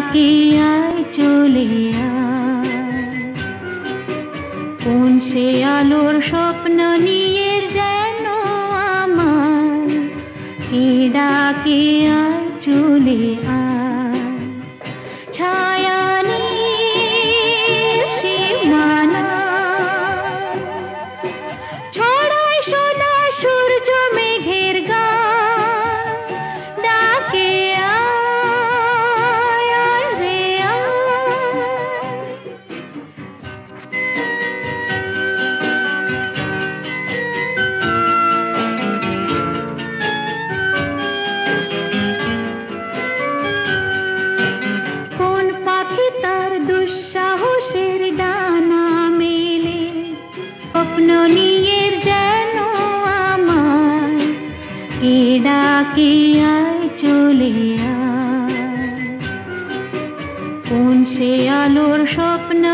ডাকে আয় চলে আয়, কোন সে আলোর স্বপ্ন নিয়ে যেন আমার, কে ডাকে আয় চলে আয়। ছায়া নীল সীমানা ছড়ায় সোনা সূর্য মেঘের গান, ডাকে আয় আয় রে আয়। কোন পাখি তার দুঃসাহসের ডানা মেলে, স্বপ্ন নিয়ে যেন আমার, কে ডাকে আয় চলে আয়, কোন সে আলোর স্বপ্ন